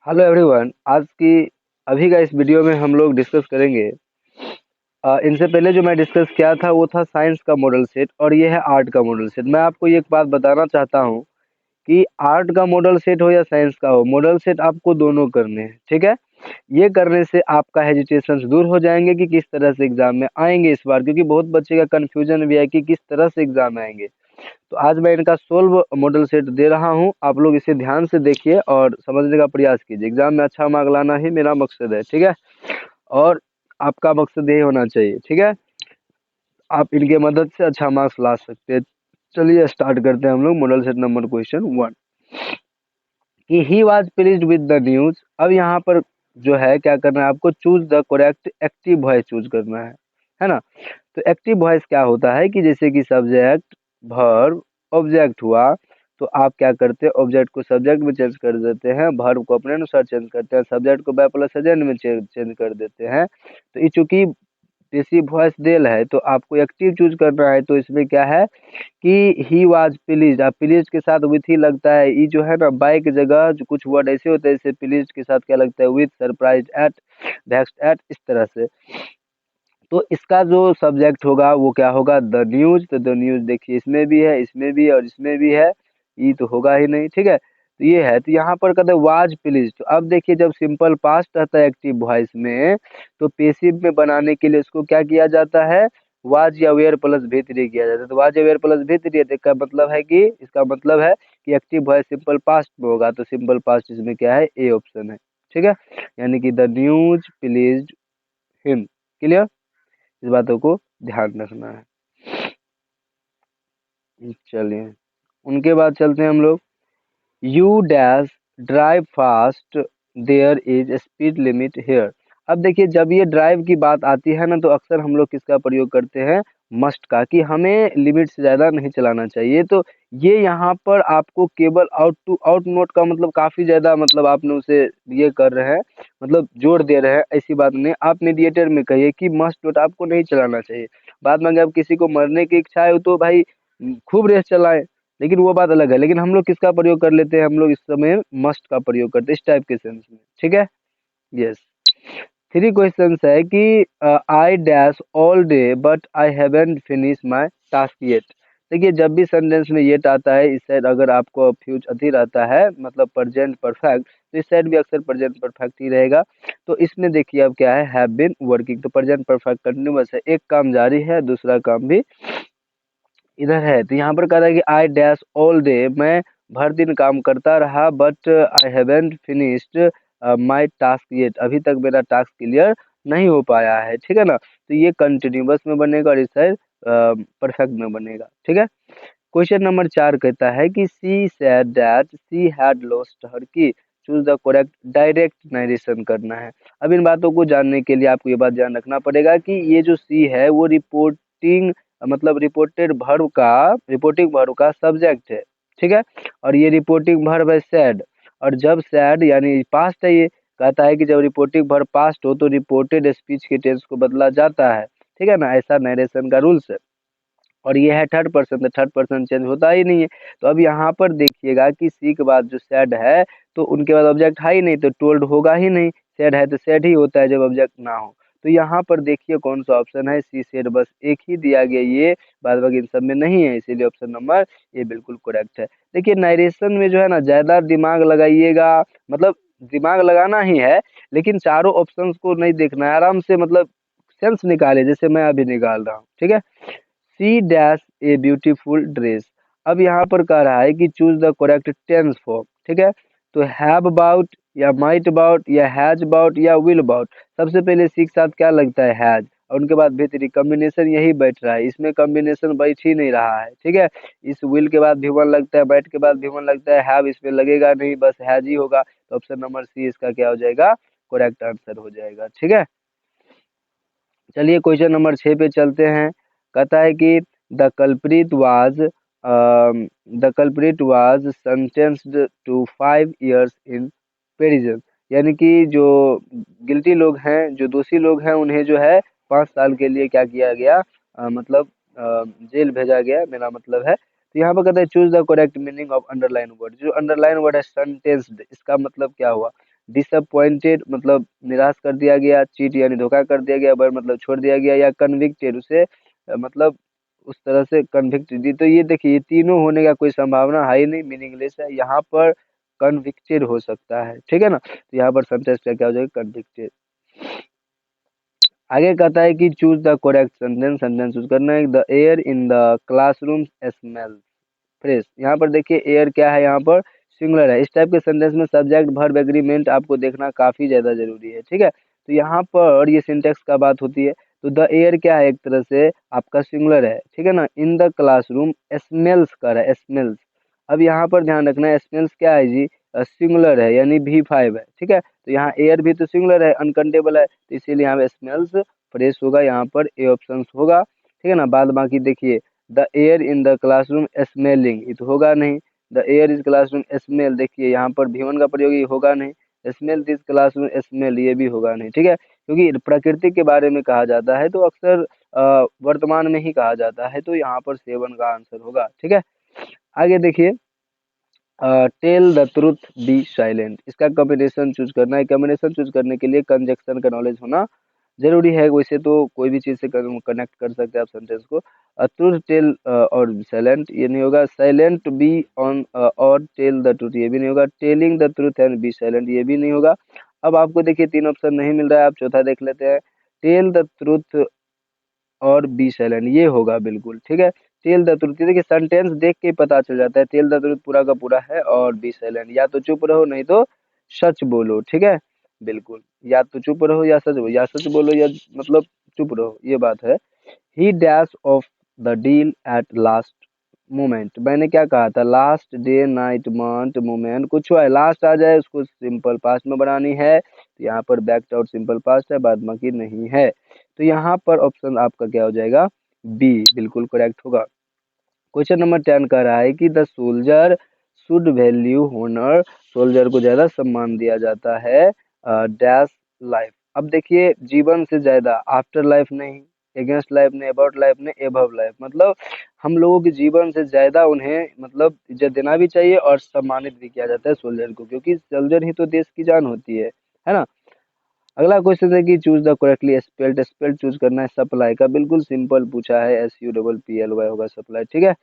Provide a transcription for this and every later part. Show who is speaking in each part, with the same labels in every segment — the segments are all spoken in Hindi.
Speaker 1: Hello everyone. आज की अभी का इस वीडियो में हम लोग डिस्कस करेंगे। इनसे पहले जो मैं डिस्कस किया था वो था साइंस का मॉडल सेट और ये है आर्ट का मॉडल सेट। मैं आपको एक बात बताना चाहता हूँ कि आर्ट का मॉडल सेट हो या साइंस का हो, मॉडल सेट आपको दोनों करने हैं, ठीक है। ये करने से आपका हेजिटेशन दूर हो जाएंगे कि किस तरह से एग्जाम में आएंगे इस बार, क्योंकि बहुत बच्चे का कंफ्यूजन भी है कि किस तरह से एग्जाम में आएंगे। तो आज मैं इनका सोल्व मॉडल सेट दे रहा हूँ, आप लोग इसे ध्यान से देखिए और समझने का प्रयास कीजिए। एग्जाम में अच्छा मार्क लाना ही मेरा मकसद है, ठीक है। और आपका मकसद यही होना चाहिए, ठीक है। आप इनके मदद से अच्छा मार्क्स ला सकते हैं। चलिए स्टार्ट करते हैं हम लोग मॉडल सेट नंबर क्वेश्चन 1 कि he was pleased with the news. अब यहाँ पर जो है क्या करना है आपको, choose the correct active voice choose करना है ना। तो एक्टिव वॉइस क्या होता है कि जैसे कि सब्जेक्ट, वर्ब, ऑब्जेक्ट हुआ, तो आप क्या करते हैं, ऑब्जेक्ट को सब्जेक्ट में चेंज कर देते हैं, वर्ब को अपने अनुसार चेंज करते हैं, सब्जेक्ट को बाय प्लस एजेंट में चेंज कर देते हैं। तो ये चूंकि जैसी वॉइस देल है तो आपको एक्टिव चूज करना है। तो इसमें क्या है कि ही वाज प्लीज्ड, अब प्लीज्ड के साथ विथ ही लगता है। ये जो है ना बाय की जगह जो कुछ वर्ड ऐसे होते हैं, जैसे प्लीज्ड के साथ क्या लगता है, with, surprised at, vexed at, इस तरह से। तो इसका जो सब्जेक्ट होगा वो क्या होगा, द न्यूज। तो द न्यूज देखिए इसमें भी है, इसमें भी है और इसमें भी है, ये तो होगा ही नहीं, ठीक है। तो ये है, तो यहाँ पर कहते हैं वाज प्लीज। तो अब देखिए जब सिंपल पास्ट रहता है एक्टिव वॉइस में, तो पेसिव में बनाने के लिए इसको क्या किया जाता है, वाज या वेयर प्लस भी थ्री किया जाता है। तो वाज या वेयर प्लस भी थ्री है, तो इसका मतलब है कि एक्टिव वॉइस सिंपल पास्ट में होगा। तो सिंपल पास्ट इसमें क्या है, ए ऑप्शन है, ठीक है। यानी कि the news please him. Clear, इस बातों को ध्यान रखना है। चलिए उनके बाद चलते हैं हम लोग। You dash drive fast, there is speed limit here. अब देखिए जब ये ड्राइव की बात आती है ना, तो अक्सर हम लोग किसका प्रयोग करते हैं, मस्ट का, कि हमें लिमिट से ज़्यादा नहीं चलाना चाहिए। तो ये यहाँ पर आपको केवल आउट टू आउट नोट का मतलब काफ़ी ज़्यादा मतलब आपने उसे ये कर रहे हैं, मतलब जोर दे रहे हैं। ऐसी बात नहीं, आप मीडिएटर में कहिए कि मस्ट नोट आपको नहीं चलाना चाहिए। बाद में अगर किसी को मरने की इच्छा है तो भाई खूब रेस चलाएं, लेकिन वो बात अलग है। लेकिन हम लोग किसका प्रयोग कर लेते हैं, हम लोग इस समय मस्ट का प्रयोग करते हैं इस टाइप के सेंस में, ठीक है। यस, थ्री क्वेश्चंस है कि I dash all day but I haven't finish my task yet. देखिए जब भी सेंटेंस में येट आता है, इस साइड अगर आपको फ्यूज अधीर आता है मतलब प्रेजेंट परफेक्ट, तो इस साइड भी अक्सर प्रेजेंट परफेक्ट ही रहेगा। तो इसमें देखिए अब क्या है, हैव बीन वर्किंग, तो प्रेजेंट परफेक्ट कंटिन्यूअस है, एक काम जारी है, दूसरा काम भी इधर है। तो यहाँ पर कह रहा है कि आई डैश ऑल डे, मैं भर दिन काम करता रहा, but I haven't finished my task yet, अभी तक मेरा टास्क क्लियर नहीं हो पाया है, ठीक है ना। तो ये कंटिन्यूअस में बनेगा और इस साइड परफेक्ट में बनेगा, ठीक है। क्वेश्चन नंबर 4 कहता है कि she said that she had lost her key, choose the correct direct narration करना है। अब इन बातों को जानने के लिए आपको ये बात ध्यान रखना पड़ेगा कि ये जो सी है वो रिपोर्टिंग मतलब रिपोर्टिंग वर्ब का सब्जेक्ट है, ठीक है। और ये रिपोर्टिंग वर्ब है सैड, और जब सैड यानी पास्ट है, ये कहता है कि जब रिपोर्टिंग वर्ब पास्ट हो तो रिपोर्टेड स्पीच के टेंस को बदला जाता है, ठीक है ना। ऐसा नरेशन का रूल्स है। और ये है थर्ड पर्सन, तो थर्ड पर्सन चेंज होता ही नहीं है। तो अब यहाँ पर देखिएगा कि सी के बाद जो सैड है, तो उनके बाद ऑब्जेक्ट है ही नहीं, तो टोल्ड होगा ही नहीं। सैड है तो सैड ही होता है जब ऑब्जेक्ट ना हो। तो यहाँ पर देखिए कौन सा ऑप्शन है, सी सेड, बस एक ही दिया गया, ये बाद बाकी इन सब में नहीं है, इसीलिए ऑप्शन नंबर ये बिल्कुल करेक्ट है। देखिए नरेशन में जो है ना ज्यादा दिमाग लगाइएगा, मतलब दिमाग लगाना ही है, लेकिन चारों ऑप्शंस को नहीं देखना है, आराम से मतलब सेंस निकाले, जैसे मैं अभी निकाल रहा हूँ, ठीक है। C dash a beautiful dress. अब यहाँ पर कह रहा है कि choose the correct tense form, ठीक है। तो हैव अबाउट या माइट अबाउट या हैज अबाउट या विल अबाउट, सबसे पहले सी के साथ क्या लगता है, हैज, और उनके बाद भीतरी कॉम्बिनेशन यही बैठ रहा है, इसमें कॉम्बिनेशन बैठ ही नहीं रहा है, ठीक है। इस विल के बाद भी वन लगता है, बैठ के बाद भी वन लगता है, हैव इसमें लगेगा नहीं, बस हैज ही होगा। तो ऑप्शन नंबर सी इसका क्या हो जाएगा, करेक्ट आंसर हो जाएगा, ठीक है। चलिए क्वेश्चन नंबर 6 पे चलते हैं। कहता है कि the culprit was sentenced to 5 years in prison. यानी कि जो गिल्टी लोग हैं, जो दोषी लोग हैं, उन्हें जो है 5 साल के लिए क्या किया गया, मतलब जेल भेजा गया, मेरा मतलब है। तो यहाँ पर कहता है choose the correct meaning of underline word. जो अंडरलाइन वर्ड है सेंटेंस्ड, इसका मतलब क्या हुआ, डिसअपॉइंटेड मतलब निराश कर दिया गया, चीट यानी धोखा कर दिया गया, बर मतलब छोड़ दिया गया, या कन्विक्टेड उसे मतलब उस तरह से कन्विक्ट दी। तो ये देखिए ये तीनों होने का कोई संभावना है ही नहीं, मीनिंगलेस है। यहाँ पर कन्विक्टेड हो सकता है, ठीक है ना। तो यहाँ पर सेंटेंस क्या हो जाएगा, कन्विक्टेड। आगे कहता है कि choose the correct sentence, sentence choose करना है। The air in the classroom smell fresh. यहाँ पर देखिए एयर क्या है, यहाँ पर सिंगुलर है। इस टाइप के सेंटेंस में सब्जेक्ट वर्ब एग्रीमेंट आपको देखना काफी ज्यादा जरूरी है, ठीक है। तो यहाँ पर ये सिंटेक्स का बात होती है। तो द एयर क्या है, एक तरह से आपका सिंगुलर है, ठीक है ना। इन द क्लासरूम स्मेल्स कर है, स्मेल्स। अब यहाँ पर ध्यान रखना है स्मेल्स क्या है जी, सिंगुलर है यानी V5 है, ठीक है। तो यहाँ एयर भी तो सिंगुलर है, अनकंटेबल है, तो इसीलिए यहाँ पे स्मेल्स फ्रेश होगा, यहाँ पर ए ऑप्शन होगा, ठीक है ना। बाद बाकी देखिए the air in the classroom smelling, ये तो होगा नहीं। The air is classroom smell, देखिए यहाँ पर V1 का प्रयोग, ये होगा नहीं। स्मेल दिस क्लासरूम स्मेल, ये भी होगा नहीं, ठीक है। क्योंकि प्रकृति के बारे में कहा जाता है तो अक्सर वर्तमान में ही कहा जाता है, तो यहाँ पर सेवन का आंसर होगा, ठीक है। आगे देखिए tell the truth be silent, इसका कॉम्बिनेशन चूज करना है। कॉम्बिनेशन चूज करने के लिए कंजक्शन का नॉलेज होना जरूरी है। वैसे तो कोई भी चीज से कनेक्ट कर सकते हैं आप सेंटेंस को। ट्रूथ टेल और साइलेंट ये नहीं होगा। साइलेंट बी ऑन और टेल द ट्रूथ ये भी नहीं होगा। Telling the truth and be silent ये भी नहीं होगा। अब आपको देखिए तीन ऑप्शन नहीं मिल रहा है, आप चौथा देख लेते हैं। टेल द ट्रूथ और बी साइलेंट ये होगा बिल्कुल, ठीक है। टेल द ट्रुथ, देखिए सेंटेंस देख के ही पता चल जाता है टेल द ट्रुथ पूरा का पूरा है और बी साइलेंट। या तो चुप रहो नहीं तो सच बोलो, ठीक है। बिल्कुल, या तो चुप रहो या सच बोलो, या सच बोलो या मतलब चुप रहो, ये बात है। ही dash of the deal at last moment, मैंने क्या कहा था, last day night month moment, कुछ हुआ है लास्ट आ जाए उसको सिंपल पास्ट में बनानी है, तो यहाँ पर बैक्ड आउट सिंपल पास्ट है, बाद बाकी नहीं है। तो यहाँ पर ऑप्शन आपका क्या हो जाएगा, बी बिल्कुल करेक्ट होगा। क्वेश्चन नंबर 10 कह रहा है कि the soldier should value honour, soldier को ज्यादा सम्मान दिया जाता है डैश लाइफ। अब देखिए जीवन से ज्यादा, आफ्टर लाइफ नहीं, अगेंस्ट लाइफ नहीं, अबाउट लाइफ नहीं, एबव लाइफ, मतलब हम लोगों के जीवन से ज्यादा उन्हें मतलब इज्जत देना भी चाहिए और सम्मानित भी किया जाता है सोल्जर को, क्योंकि सोल्जर ही तो देश की जान होती है ना। अगला क्वेश्चन है कि choose the correctly spelled, spelled choose करना है सप्लाई का, बिल्कुल सिंपल पूछा है, SUPPLY होगा सप्लाई, ठीक है।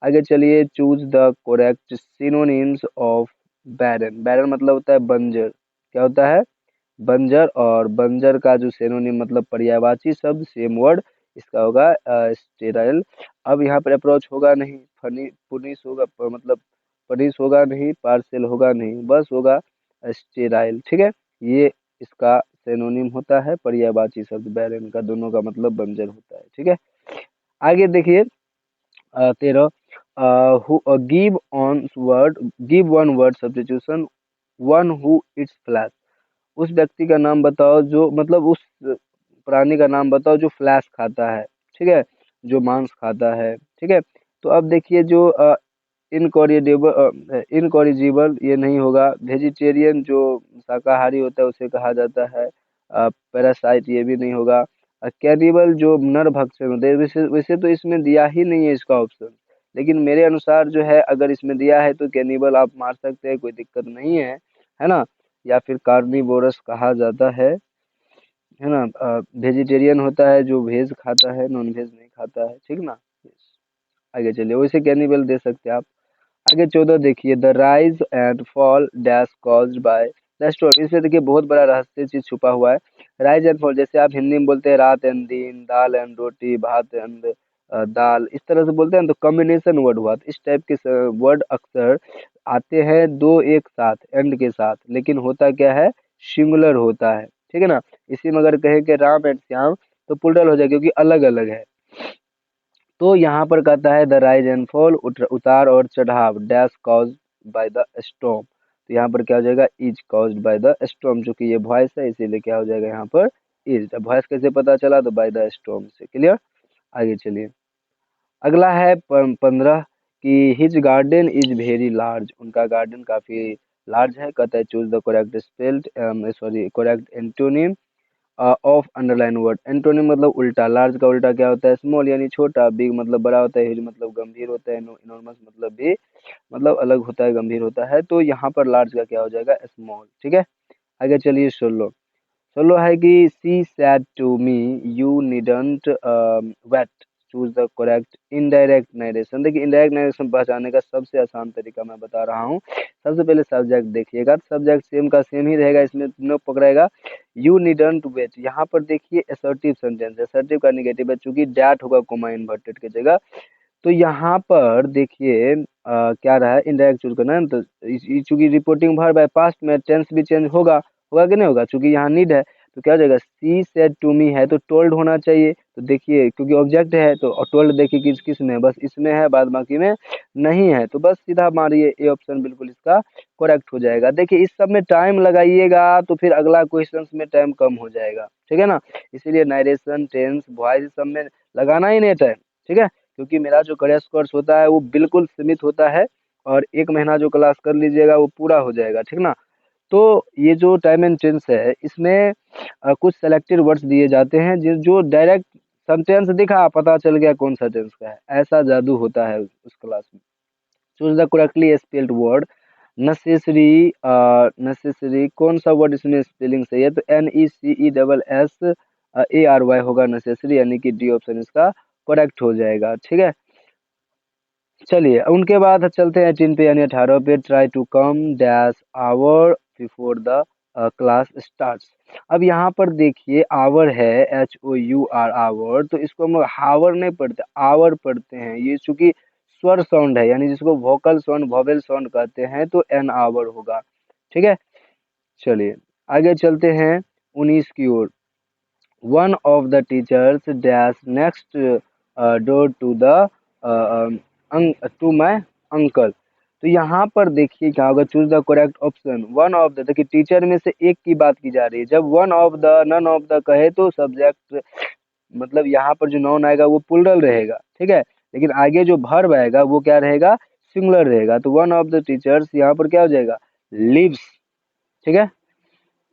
Speaker 1: आगे चलिए choose the correct synonyms of barren, barren मतलब होता है बंजर, क्या होता है बंजर, और बंजर का जो सिनोनिम मतलब पर्यायवाची शब्द सेम वर्ड, इसका होगा स्टेराइल। अब यहाँ पर अप्रोच होगा नहीं, फनी पुनिस होगा मतलब पनिश होगा नहीं, पार्सल होगा नहीं, बस होगा स्टेराइल, ठीक है। ये इसका सिनोनिम होता है पर्यायवाची शब्द बैरन का, दोनों का मतलब बंजर होता है, ठीक है। आगे देखिए 13 give on word, give one word substitution, one who it's flash, उस व्यक्ति का नाम बताओ जो मतलब उस प्राणी का नाम बताओ जो फ्लैश खाता है, ठीक है, जो मांस खाता है, ठीक है। तो अब देखिए जो इनकॉरिजिबल ये नहीं होगा। वेजिटेरियन जो शाकाहारी होता है उसे कहा जाता है पैरासाइट, ये भी नहीं होगा। कैनिबल जो नर भक्षण होते हैं, वैसे वैसे तो इसमें दिया ही नहीं है इसका ऑप्शन, लेकिन मेरे अनुसार जो है अगर इसमें दिया है तो कैनिबल आप मार सकते हैं, कोई दिक्कत नहीं है ना। या फिर कार्निवोरस कहा जाता है ना। वेजिटेरियन होता है जो वेज खाता है, नॉन वेज नहीं खाता है, ठीक ना। आगे चलिए, वैसे कैनिबल दे सकते हैं आप। आगे 14 देखिए the rise and fall dash caused by the storm, इसमें देखिए बहुत बड़ा रहस्य चीज छुपा हुआ है। राइज एंड फॉल जैसे आप हिंदी में बोलते हैं रात एंड दिन, दाल एंड रोटी, भात एंड दाल, इस तरह से बोलते हैं तो कॉम्बिनेशन वर्ड हुआ। तो इस टाइप के वर्ड अक्सर आते हैं दो एक साथ एंड के साथ, लेकिन होता क्या है सिंगुलर होता है, ठीक है ना। इसी में अगर कहे कि राम एंड श्याम तो प्लूरल हो जाए क्योंकि अलग अलग है। तो यहाँ पर कहता है द राइज एंड फॉल, उतार और चढ़ाव dash cause by the storm, तो यहाँ पर क्या हो जाएगा is caused by the storm, चूंकि ये वॉइस है इसीलिए क्या हो जाएगा यहाँ पर इज। वॉइस कैसे पता चला, तो बाय द स्टॉर्म से, क्लियर। आगे चलिए अगला है 15 कि his garden is very large, उनका गार्डन काफी लार्ज है। कहता है choose the correct spelled sorry correct antonym of underline word, antonym मतलब उल्टा, लार्ज का उल्टा क्या होता है स्मॉल यानी छोटा, बिग मतलब बड़ा होता है, ह्यूज मतलब गंभीर होता है, इनॉर्मस मतलब भी मतलब अलग होता है, गंभीर होता है। तो यहाँ पर लार्ज का क्या हो जाएगा स्मॉल, ठीक है। आगे चलिए 16। 16 है कि she said to me you needn't wait, choose the correct indirect narration. देखिए इनडायरेक्ट नरेशन पहचानने का सबसे आसान तरीका मैं बता रहा हूँ। सबसे पहले सब्जेक्ट देखिएगा, सब्जेक्ट सेम का सेम ही रहेगा, इसमें तीनों पकड़ेगा। यू नीडंट वेट, यहाँ पर देखिए असर्टिव सेंटेंस, असर्टिव का निगेटिव है, चूंकि डैट होगा कोमा इन्वर्टेड की जगह। तो यहाँ पर देखिए क्या रहा है, इनडायरेक्ट चूज करना है ना, तो चूंकि रिपोर्टिंग वर्ब है, पास्ट में टेंस भी चेंज होगा, होगा कि नहीं होगा, चूंकि यहाँ नीड है तो क्या हो जाएगा, सी सेड टू मी है तो टोल्ड होना चाहिए। तो देखिए क्योंकि ऑब्जेक्ट है तो टोल्ड देखिए किस किस में है, बस इसमें है, बाद बाकी में नहीं है, तो बस सीधा मारिए ए ऑप्शन बिल्कुल इसका करेक्ट हो जाएगा। देखिए इस सब में टाइम लगाइएगा तो फिर अगला क्वेश्चन में टाइम कम हो जाएगा, ठीक है ना। इसीलिए नारेशन, टेंस, वॉइस सब में लगाना ही नहीं टाइम, ठीक है, क्योंकि मेरा जो क्रैश कोर्स होता है वो बिल्कुल सीमित होता है, और 1 महीना जो क्लास कर लीजिएगा वो पूरा हो जाएगा, ठीक ना। तो ये जो टाइम एंड टेंस है इसमें कुछ सेलेक्टेड वर्ड्स दिए जाते हैं जो डायरेक्ट सेंटेंस दिखा पता चल गया कौन सा टेंस का है, ऐसा जादू होता है उस क्लास में। Choose the correctly spelled word. Necessary, necessary कौन सा वर्ड इसमें स्पेलिंग सही है, तो NECESSARY होगा नेसेसरी, यानी कि डी ऑप्शन इसका करेक्ट हो जाएगा, ठीक है। चलिए उनके बाद चलते हैं 18 पे यानी 18 पे, try to come dash hour before the class starts. अब यहाँ पर देखिए आवर है, HOUR आवर, तो इसको हम लोग हावर नहीं पढ़ते, आवर पढ़ते हैं। ये चूंकि स्वर साउंड है, यानी जिसको वोकल साउंड, वोवेल साउंड कहते हैं, तो एन आवर होगा, ठीक है। चलिए आगे चलते हैं 19 की ओर। one of the teachers dash next door to the to my uncle। तो यहाँ पर देखिए क्या होगा, choose the correct option. One of the, देखिए टीचर में से एक की बात की जा रही है, जब one of the, none of the कहे तो सब्जेक्ट मतलब यहाँ पर जो नाउन आएगा वो प्लूरल रहेगा, ठीक है, लेकिन आगे जो वर्ब आएगा वो क्या रहेगा, सिंगुलर रहेगा। तो वन ऑफ द टीचर्स यहाँ पर क्या हो जाएगा, लिव्स, ठीक है।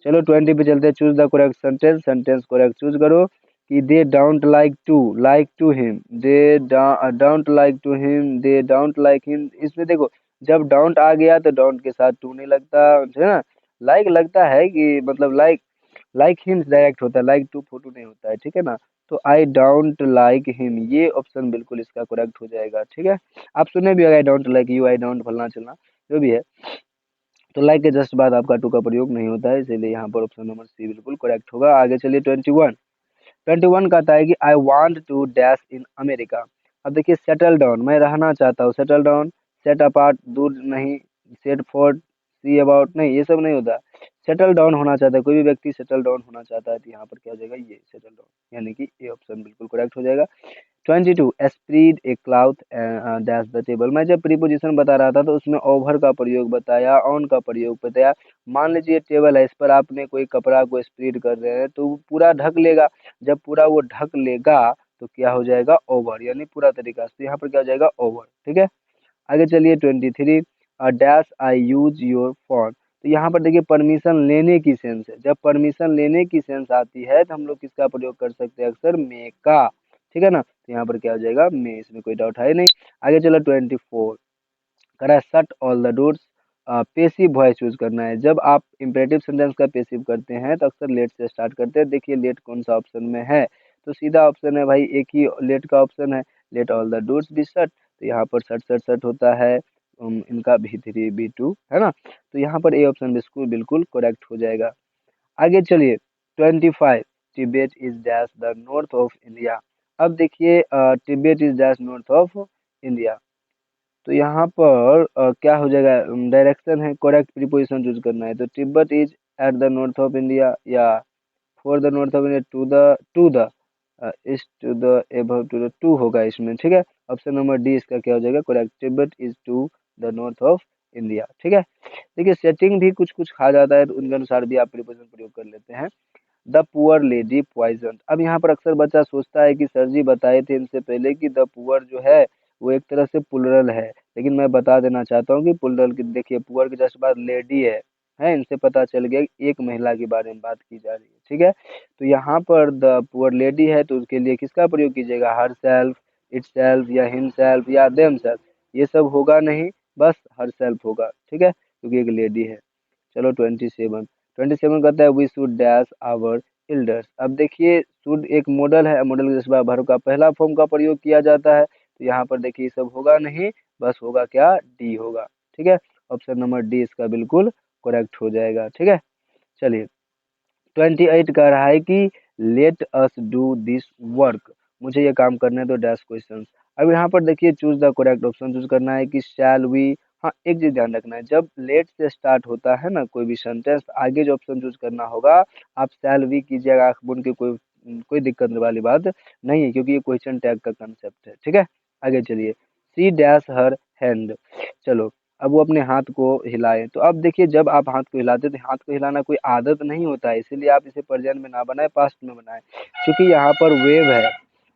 Speaker 1: चलो 20 पे चलते हैं, choose the correct sentence, sentence correct choose करो कि they don't like to him, they don't like to him, they don't like him. इसमें देखो जब डोंट आ गया तो डोंट के साथ टू नहीं लगता, है ना। लाइक लगता है कि मतलब लाइक, लाइक हिम डायरेक्ट होता है, लाइक टू फोटो नहीं होता है, ठीक है ना। तो आई डोंट लाइक हिम, ये ऑप्शन बिल्कुल इसका करेक्ट हो जाएगा, ठीक है। आप सुने भी, I don't like you, I don't फलना चलना जो भी है, तो लाइक के जस्ट बाद आपका टू का प्रयोग नहीं होता है, इसीलिए यहाँ पर ऑप्शन नंबर सी बिल्कुल करेक्ट होगा। आगे चलिए 21। 21 कहता है कि I want to dash in America. अब देखिए सेटल डाउन, मैं रहना चाहता हूँ, सेटल डाउन, सेट अपार्ट दूर नहीं, सेट फॉर सी अबाउट नहीं, ये सब नहीं होता। सेटल डाउन होना चाहता है, कोई भी व्यक्ति सेटल डाउन होना चाहता है, तो यहाँ पर क्या हो जाएगा, ये सेटल डाउन, यानी कि ये ऑप्शन बिल्कुल करेक्ट हो जाएगा। 22 spread A cloth dash the table. मैं जब प्रीपोजिशन बता रहा था तो उसमें ओवर का प्रयोग बताया, ऑन का प्रयोग बताया। मान लीजिए टेबल है, इस पर आपने कोई कपड़ा को स्प्रेड कर रहे हैं तो वो पूरा ढक लेगा, जब पूरा वो ढक लेगा तो क्या हो जाएगा, ओवर, यानी पूरा तरीका से, यहाँ पर क्या हो जाएगा, ओवर, ठीक है। आगे चलिए 23, dash I use your phone. तो यहाँ पर देखिए परमिशन लेने की सेंस है, जब परमिशन लेने की सेंस आती है तो हम लोग किसका प्रयोग कर सकते हैं, अक्सर मे का, ठीक है ना। तो यहाँ पर क्या हो जाएगा, मे, इसमें कोई डाउट है नहीं। आगे चलो 24, करा shut all the doors. Passive voice use करना है, जब आप इंपेरेटिव सेंटेंस का पेसिव करते हैं तो अक्सर लेट से स्टार्ट करते हैं। देखिए लेट कौन सा ऑप्शन में है, तो सीधा ऑप्शन है भाई, एक ही लेट का ऑप्शन है, let all the doors be shut. तो यहाँ पर शट शट शट होता है, इनका B3 B2 है ना। तो यहाँ पर ए ऑप्शन बिल्कुल बिल्कुल करेक्ट हो जाएगा। आगे चलिए 25, Tibet is dash the north of India. अब देखिए Tibet is dash north of India, तो यहाँ पर क्या हो जाएगा, डायरेक्शन है, करेक्ट प्रीपोजिशन चूज करना है। तो Tibet is at the north of India, या for the north of India, to the east, to the above, to the, to होगा इसमें, ठीक है। ऑप्शन नंबर डी इसका क्या हो जाएगा, correct, Tibet is to the north of India, ठीक है। देखिए सेटिंग भी कुछ कुछ खा जाता है तो उनके अनुसार भी आप प्रीपोजिशन प्रयोग कर लेते हैं। The poor lady poison. अब यहाँ पर अक्सर बच्चा सोचता है कि सर जी बताए थे इनसे पहले कि द पुअर जो है वो एक तरह से प्लुरल है, लेकिन मैं बता देना चाहता हूँ कि प्लुरल की, देखिए पुअर के जस्ट बाद लेडी है, इनसे पता चल गया कि एक महिला के बारे में बात की जा रही है, ठीक है। तो यहाँ पर द पुअर लेडी है तो उसके लिए किसका प्रयोग कीजिएगा, हर सेल्फ, इट सेल्फ, या हिम सेल्फ, या देम सेल्फ, ये सब होगा नहीं, बस हर सेल्फ होगा, ठीक है, क्योंकि एक लेडी है। चलो 27, 27 कहता है we should dash our elders. अब देखिए शुड एक मॉडल है, मॉडल के जैसे वर्ब का पहला फॉर्म का प्रयोग किया जाता है, तो यहाँ पर देखिए सब होगा नहीं, बस होगा क्या, डी होगा। ठीक है, ऑप्शन नंबर डी इसका बिल्कुल करेक्ट हो जाएगा। ठीक है, चलिए 28 कह रहा है कि let us do this work, मुझे ये काम करने दो डैश क्वेश्चन। अब यहाँ पर देखिए choose the correct option choose करना है कि शैल वी। हाँ, एक चीज ध्यान रखना है, जब लेट से स्टार्ट होता है ना कोई भी सेंटेंस, आगे जो ऑप्शन चूज करना होगा आप शैल वी कीजिएगा, आंख बुन के, कोई दिक्कत वाली बात नहीं है, क्योंकि ये क्वेश्चन टैग का कंसेप्ट है। ठीक है, आगे चलिए, सी डैश हर हैंड। चलो अब वो अपने हाथ को हिलाए, तो अब देखिए जब आप हाथ को हिलाते हैं तो हाथ को हिलाना कोई आदत नहीं होता है, इसीलिए आप इसे प्रेजेंट में ना बनाए, पास्ट में बनाए, क्योंकि यहाँ पर वेव है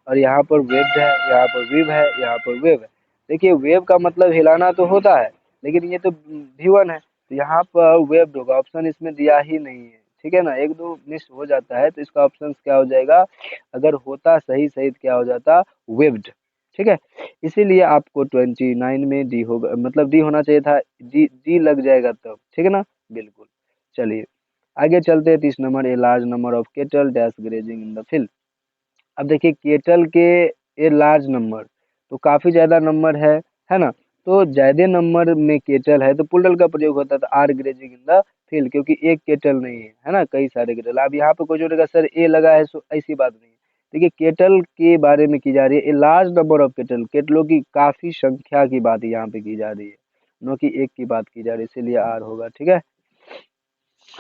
Speaker 1: और यहाँ पर वेव्ड है, यहाँ पर विव है, यहाँ पर वेव है। देखिए वेव का मतलब हिलाना तो होता है, लेकिन ये तो V1 है, तो यहाँ पर वेव्ड होगा, ऑप्शन इसमें दिया ही नहीं है। ठीक है ना, एक दो मिस हो जाता है, तो इसका ऑप्शन क्या हो जाएगा, अगर होता सही सही तो क्या हो जाता, वेव्ड। ठीक है, इसीलिए आपको 29 में डी होगा, मतलब डी होना चाहिए था, डी डी लग जाएगा तब। ठीक है ना, बिल्कुल। चलिए आगे चलते हैं, 30 number, A large number of kettle dash grazing in the field. अब देखिए केटल के ए लार्ज नंबर, तो काफी ज्यादा नंबर है ना, तो ज्यादा नंबर में केटल है तो पुल्डल का प्रयोग होता है, तो are grazing in the field, क्योंकि एक केटल नहीं है ना, कई सारे केटल। अब यहाँ पे कोई जोड़ेगा सर ए लगा है, सो ऐसी बात नहीं है। देखिए केटल के बारे में की जा रही है, a large number of cattle, केटलों की काफी संख्या की बात यहाँ पे की जा रही है, नो कि एक की बात की जा रही है, इसीलिए आर होगा। ठीक है,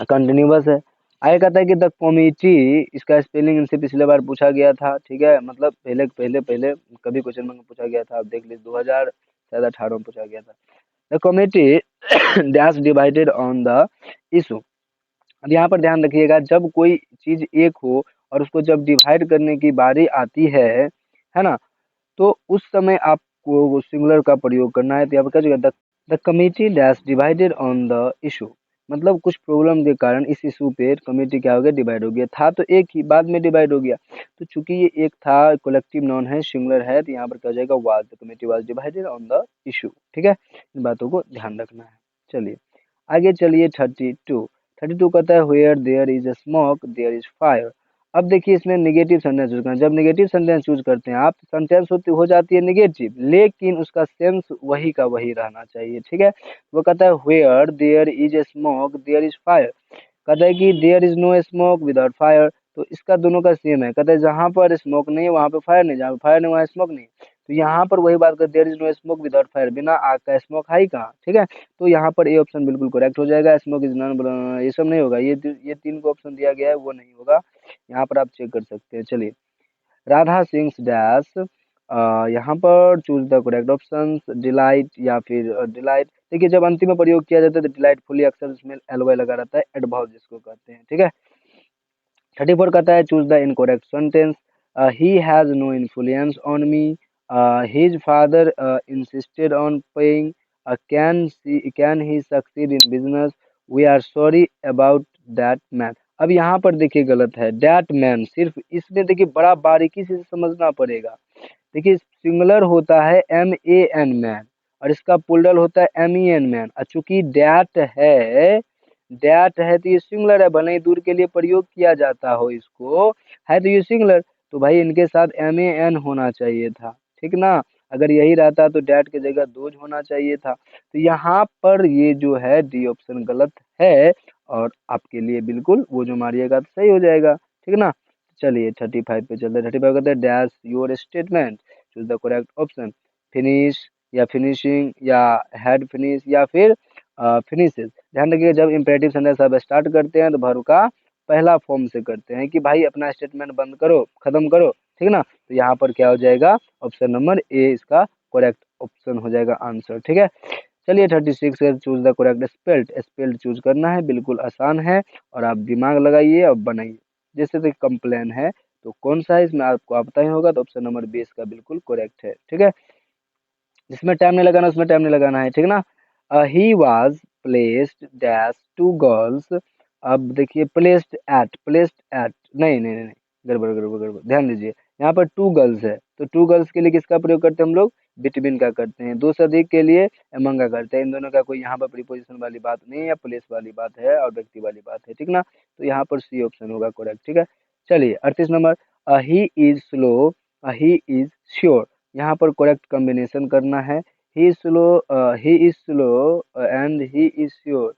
Speaker 1: कंटिन्यूअस है। आगे कहता है कि द कमिटी, इसका स्पेलिंग इनसे पिछले बार पूछा गया था। ठीक है, मतलब पहले पहले पहले कभी क्वेश्चन में पूछा गया था, आप देख लीजिए 2018 में पूछा गया था। The committee dash divided on the issue. अब यहाँ पर ध्यान रखिएगा, जब कोई चीज एक हो और उसको जब डिवाइड करने की बारी आती है ना, तो उस समय आपको सिंगुलर का प्रयोग करना है, तो यहाँ पर क्या the committee dash divided on the issue, मतलब कुछ प्रॉब्लम के कारण इस इशू पे कमिटी क्या हो गया, डिवाइड हो गया, था तो एक ही, बाद में डिवाइड हो गया, तो चूंकि ये एक था, कलेक्टिव नाउन है, सिंगुलर है, तो यहाँ पर क्या हो जाएगा, was, the committee was divided on the issue. ठीक है, इन बातों को ध्यान रखना है। चलिए आगे चलिए 32 कहता है where there is smoke there is fire. अब देखिए इसमें नेगेटिव सेंटेंस चूज करना, जब नेगेटिव सेंटेंस चूज करते हैं आप, सेंटेंस होती हो जाती है नेगेटिव, लेकिन उसका सेंस वही का वही रहना चाहिए। ठीक है, वो कहता है where there is smoke there is fire, कहता है कि there is no smoke without fire, तो इसका दोनों का सेम है, कहता है जहां पर स्मोक नहीं है वहां पे फायर नहीं, जहां पे फायर नहीं वहां स्मोक नहीं, तो यहाँ पर वही बात कर, there is no smoke without fire, बिना आग का स्मोक है ही कहाँ। ठीक है, तो यहाँ पर ए ऑप्शन बिल्कुल करेक्ट हो जाएगा, स्मोक इज नॉन, ये सब नहीं होगा, ये तीन को ऑप्शन दिया गया है वो नहीं होगा, यहाँ पर आप चेक कर सकते हैं। चलिए राधा सिंह डैश, यहाँ पर choose the correct option, delight या फिर डिलाइट। देखिए जब अंतिम में प्रयोग किया जाता है तो डिलाइटफुली अक्सर उसमें एलवाई लगा रहता है, एडवर्ब जिसको कहते हैं। ठीक है, 34 कहता है choose the incorrect sentence, he has no influence on me, his father insisted on paying, can he succeed in business, we are sorry about that man. अब यहाँ पर देखिए गलत है, दैट मैन, सिर्फ इसमें देखिए बड़ा बारीकी से समझना पड़ेगा। देखिए सिंगुलर होता है MAN मैन, और इसका प्लूरल होता है MEN मैन, और चूंकि डैट है तो ये सिंगुलर है, भले ही दूर के लिए प्रयोग किया जाता हो इसको, है तो ये सिंगुलर, तो भाई इनके साथ MAN होना चाहिए था। ठीक ना, अगर यही रहता तो डैट की जगह दोज होना चाहिए था, तो यहाँ पर ये जो है डी ऑप्शन गलत है, और आपके लिए बिल्कुल वो जो मारिएगा तो सही हो जाएगा। ठीक ना, चलिए 35 पे चलते हैं। 35 कहते हैं dash your statement, choose the correct option, finish या फिनिशिंग या हैड फिनिश या फिर फिनिशेस। ध्यान रखिएगा जब इंपेरेटिव सेंटेंस आप स्टार्ट करते हैं तो वर्ब का पहला फॉर्म से करते हैं कि भाई अपना स्टेटमेंट बंद करो, खत्म करो। ठीक ना, तो यहाँ पर क्या हो जाएगा, ऑप्शन नंबर ए इसका करेक्ट ऑप्शन हो जाएगा आंसर। ठीक है, चलिए 36 है choose the correct spelt, spelt choose करना है, बिल्कुल आसान है, और आप दिमाग लगाइए और बनाइए। जैसे कि कंप्लेन है तो कौन सा है, इसमें आपको पता ही होगा, तो ऑप्शन नंबर बी इसका बिल्कुल करेक्ट है। ठीक है, जिसमें टाइम नहीं लगाना उसमें टाइम नहीं लगाना है। ठीक ना, he was placed dash to girls. अब देखिए प्लेस्ड एट नहीं नहीं नहीं नहीं, गड़बड़ गड़बड़ गड़बड़, ध्यान दीजिए, यहाँ पर टू गर्ल्स है, तो टू गर्ल्स के लिए किसका प्रयोग करते हैं हम लोग, बिटवीन का करते हैं। दो से अधिक के लिए अमंग का करते हैं। इन दोनों का कोई यहाँ पर प्रीपोजिशन वाली बात नहीं है या प्लेस वाली बात है और व्यक्ति वाली बात है, ठीक ना। तो यहाँ पर सी ऑप्शन होगा करेक्ट, ठीक है। चलिए 38 number, he is slow, he is sure. यहाँ पर करेक्ट कॉम्बिनेशन करना है। He slow, he is slow and he is sure.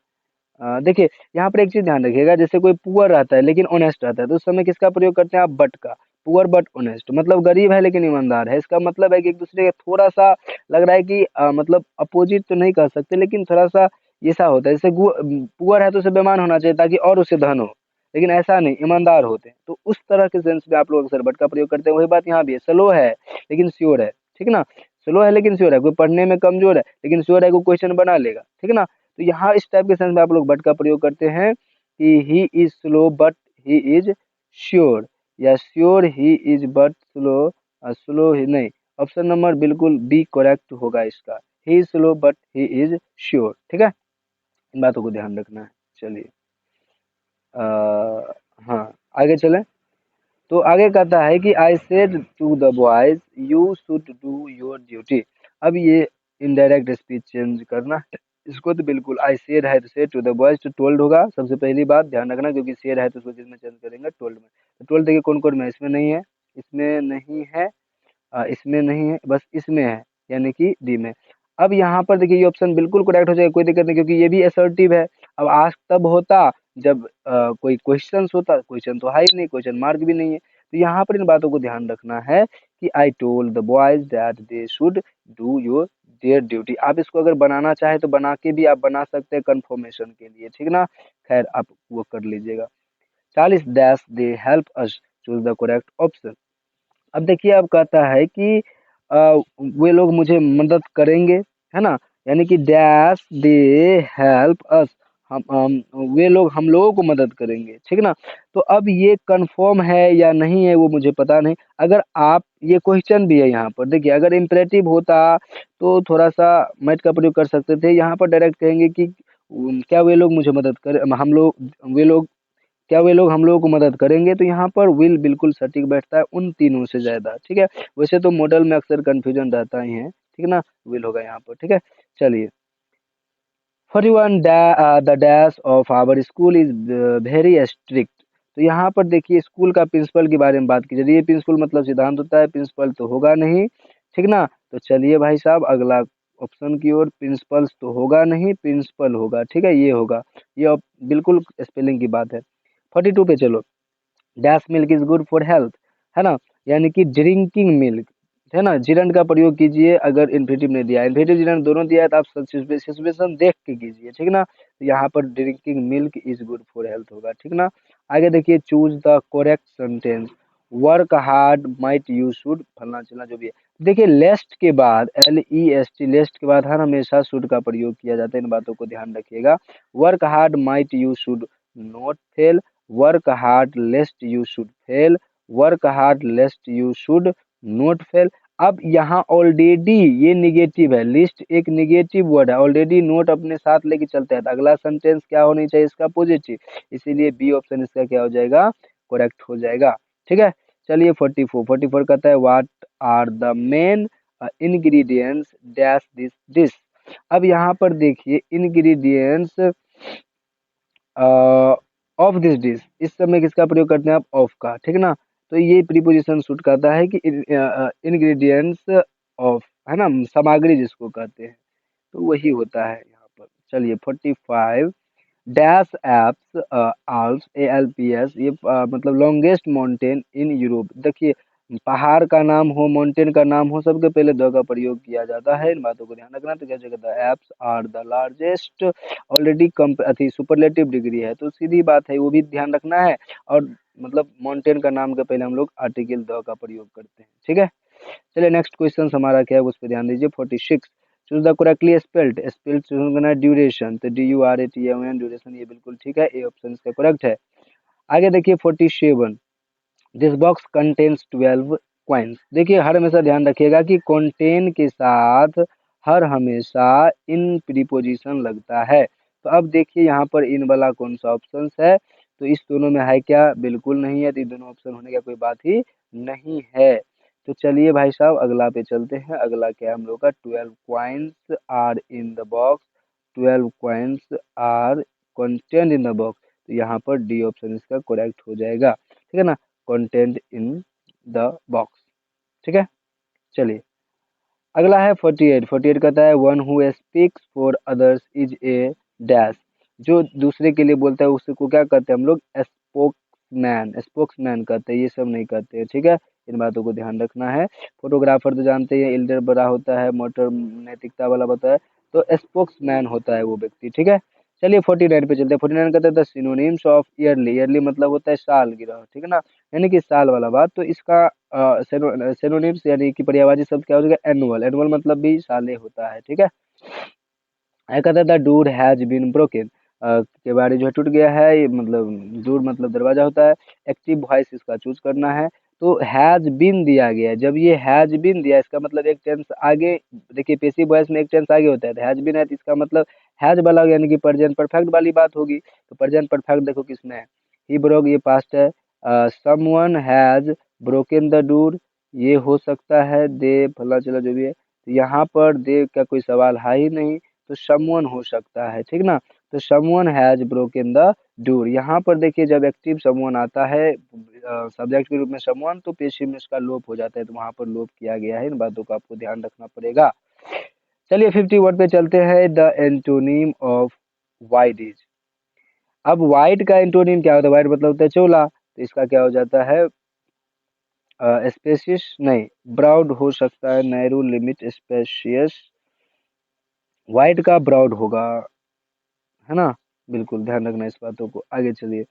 Speaker 1: देखिए यहाँ पर एक चीज ध्यान रखिएगा, जैसे कोई पुअर रहता है लेकिन ऑनेस्ट रहता है तो उस समय किसका प्रयोग करते हैं आप, बट का। पुअर बट ऑनेस्ट मतलब गरीब है लेकिन ईमानदार है, इसका मतलब है कि एक दूसरे का थोड़ा सा लग रहा है कि मतलब अपोजिट तो नहीं कह सकते लेकिन थोड़ा सा ऐसा होता है, जैसे पुअर है तो उसे बेईमान होना चाहिए ताकि और उसे धन हो, लेकिन ऐसा नहीं, ईमानदार होते हैं, तो उस तरह के सेंस में आप लोग अक्सर बट का प्रयोग करते हैं। वही बात यहाँ भी है, स्लो है लेकिन श्योर है, ठीक ना। स्लो है लेकिन श्योर है, कोई पढ़ने में कमजोर है लेकिन श्योर है, कोई क्वेश्चन बना लेगा, ठीक ना। तो यहाँ इस टाइप के सेंस में आप लोग बट का प्रयोग करते हैं कि he is slow but he is sure, या sure he is but slow, slow ही नहीं। ऑप्शन नंबर बिल्कुल बी करेक्ट होगा इसका, he is slow but he is sure, ठीक है। इन बातों को ध्यान रखना है। चलिए हाँ आगे चलें। तो आगे कहता है कि I said to the boys you should do your duty. अब ये इनडायरेक्ट स्पीच चेंज करना है इसको, तो बिल्कुल आई सेड है तो सेड टू द बॉयज तो टोल्ड होगा, सबसे पहली बात ध्यान रखना, क्योंकि सेड है तो उसको किस में चेंज करेंगे, टोल्ड में। तो टोल्ड देखिए कौन कौन में है, इसमें नहीं है, इसमें नहीं है, इसमें नहीं है, बस इसमें है, यानी कि डी में। अब यहाँ पर देखिए ये ऑप्शन बिल्कुल करेक्ट हो जाएगा, कोई दिक्कत नहीं, क्योंकि ये भी असर्टिव है। अब आस्क तब होता जब कोई क्वेश्चन होता, क्वेश्चन तो है ही नहीं, क्वेश्चन मार्क भी नहीं है। तो यहाँ पर इन बातों को ध्यान रखना है कि I told the boys that they should do your there duty. आप इसको अगर बनाना चाहे तो बना के भी आप बना सकते हैं कंफर्मेशन के लिए, ठीक ना। खैर आप वो कर लीजिएगा। 40 dash they help us, choose the correct option. अब देखिए अब कहता है कि वे लोग मुझे मदद करेंगे, है ना, यानी कि डैश दे हेल्प अस, वे लोग हम लोगों को मदद करेंगे, ठीक ना। तो अब ये कंफर्म है या नहीं है वो मुझे पता नहीं। अगर आप, ये क्वेश्चन भी है यहाँ पर, देखिए अगर इम्परेटिव होता तो थोड़ा सा मैट का प्रयोग कर सकते थे, यहाँ पर डायरेक्ट कहेंगे कि क्या वे लोग मुझे मदद करें, हम लोग, वे लोग, क्या वे लोग हम लोगों को मदद करेंगे, तो यहाँ पर विल बिल्कुल सटीक बैठता है उन तीनों से ज्यादा, ठीक है। वैसे तो मॉडल में अक्सर कंफ्यूजन रहता ही है, ठीक है ना, विल होगा यहाँ पर, ठीक है। चलिए 41 the dash of our school is very strict. तो यहाँ पर देखिए स्कूल का प्रिंसिपल के बारे में बात की जा रही है, प्रिंसिपल मतलब सिद्धांत होता है, प्रिंसिपल तो होगा नहीं, ठीक ना। तो चलिए भाई साहब अगला ऑप्शन की ओर, प्रिंसिपल्स तो होगा नहीं, प्रिंसिपल होगा, ठीक है, ये होगा, ये बिल्कुल स्पेलिंग की बात है। 42 पे चलो, dash milk is good for health, है ना, यानी कि ड्रिंकिंग मिल्क, है ना। जिरंड का प्रयोग कीजिए अगर इन्फिनेटिव ने दिया है, इन्फिनेटिव जिरंड दोनों दिया है तो आप सिचुएशन देख के कीजिए, ठीक ना। तो यहाँ पर drinking milk is good for health होगा, ठीक ना। आगे देखिए choose the correct sentence, work hard might you should फलना चलना जो भी है। देखिए लेस्ट के बाद, LEST, लेस्ट के बाद हर हमेशा शुड का प्रयोग किया जाता है, इन बातों को ध्यान रखिएगा। Work hard might you should not fail, work hard लेस्ट you should fail, work hard लेस्ट you should not fail. अब यहाँ ऑलरेडी ये निगेटिव है, लिस्ट एक निगेटिव वर्ड है, ऑलरेडी नोट अपने साथ लेके चलते हैं, तो अगला सेंटेंस क्या होनी चाहिए इसका, पॉजिटिव, इसीलिए बी ऑप्शन इसका क्या हो जाएगा, करेक्ट हो जाएगा, ठीक है। चलिए 44 कहता है what are the main ingredients dash this dish. अब यहाँ पर देखिए इंग्रेडिएंट्स ऑफ दिस डिश, इस समय किसका प्रयोग करते हैं आप, ऑफ का, ठीक ना। तो ये प्रीपोजिशन सूट करता है कि इंग्रेडिएंट्स ऑफ, है ना, सामग्री जिसको कहते हैं, तो वही होता है यहाँ पर। चलिए 45, डैश एप्स आल्प्स, ALPS, ये मतलब लॉन्गेस्ट माउंटेन इन यूरोप। देखिए पहाड़ का नाम हो, माउंटेन का नाम हो, सबके पहले द का प्रयोग किया जाता है, इन बातों को ध्यान रखना। तो क्या जगह the apps are the largest, already come अथी सुपरलेटिव डिग्री है तो सीधी बात है, वो भी ध्यान रखना है। और मतलब माउंटेन का नाम के पहले हम लोग आर्टिकल द का प्रयोग करते हैं, ठीक है। चलिए नेक्स्ट क्वेश्चन हमारा क्या है उस पर ध्यान दीजिए। 46, choose the correctly spelled, spelled choose करना है ड्यूरेशन, तो DURATION ड्यूरेशन, ये बिल्कुल ठीक है, ए ऑप्शन इसका करेक्ट है। आगे देखिए 47, दिस बॉक्स कंटेन्स 12 कॉइन्स। देखिए हर हमेशा ध्यान रखिएगा कि कंटेन के साथ हर हमेशा इन प्रीपोजिशन लगता है। तो अब देखिए यहाँ पर इन वाला कौन सा ऑप्शन है, तो इस दोनों में है क्या? बिल्कुल नहीं है, तो ये दोनों ऑप्शन होने का कोई बात ही नहीं है। तो चलिए भाई साहब अगला पे चलते हैं। अगला क्या है हम लोग का? 12 coins are in the box, 12 coins are content in the box. तो यहाँ पर डी ऑप्शन इसका करेक्ट हो जाएगा, ठीक है ना, कंटेंट इन द बॉक्स। ठीक है, चलिए अगला है 48। 48 कहता है one who speaks for others is a dash. जो दूसरे के लिए बोलता है उसको क्या कहते हैं हम लोग? स्पोक्समैन। स्पोक्समैन कहते हैं, ये सब नहीं कहते हैं, ठीक है, इन बातों को ध्यान रखना है। फोटोग्राफर तो जानते हैं एल्डर बड़ा होता है, मोटर नैतिकता वाला होता है, तो स्पोक्समैन होता है वो व्यक्ति, ठीक है। चलिए 49 पे चलते हैं। 49 कहते हैं the synonyms of yearly. Yearly मतलब होता है साल गिरह, ठीक है ना, यानी कि साल वाला बात। तो इसका सिनोनिम्स यानी कि पर्यायवाची शब्द क्या हो जाएगा? एनुअल। एनुअल मतलब भी साले होता है, ठीक है। I कहता था डोर हैज बीन ब्रोकन, केवाड़ी जो है टूट गया है, ये मतलब डोर मतलब दरवाजा होता है। एक्टिव वॉइस इसका चूज करना है। तो हैज बीन दिया गया है, जब ये हैज बीन दिया इसका मतलब एक टेंस आगे, देखिए पेसिव वॉइस में एक टेंस आगे होता है, तो हैज बीन है तो इसका मतलब हैज वाला यानी कि प्रेजेंट परफेक्ट वाली बात होगी। तो प्रेजेंट परफेक्ट देखो किसमें है? ही ब्रोक, ये पास्ट है। Someone has broken the door, ये हो सकता है दे फला चला जो भी है। तो यहाँ पर दे का कोई सवाल है ही नहीं, तो समवन हो सकता है, ठीक ना। तो someone has broken the door. यहाँ पर देखिए जब एक्टिव समवन आता है सब्जेक्ट के रूप में समवन, तो पेशिव में इसका लोप हो जाता है, तो वहां पर लोप किया गया है। इन बातों का आपको ध्यान रखना पड़ेगा। चलिए 51 पे चलते हैं। The antonym of wide is. अब वाइड का एंटोनिम क्या होता है? वाइड मतलब होता है चौला, तो इसका क्या हो जाता है? स्पेसियस नहीं, ब्रॉड हो सकता है, नैरो लिमिट स्पेसियस। वाइड का ब्रॉड होगा, है ना, बिल्कुल ध्यान रखना इस बातों को। आगे चलिए।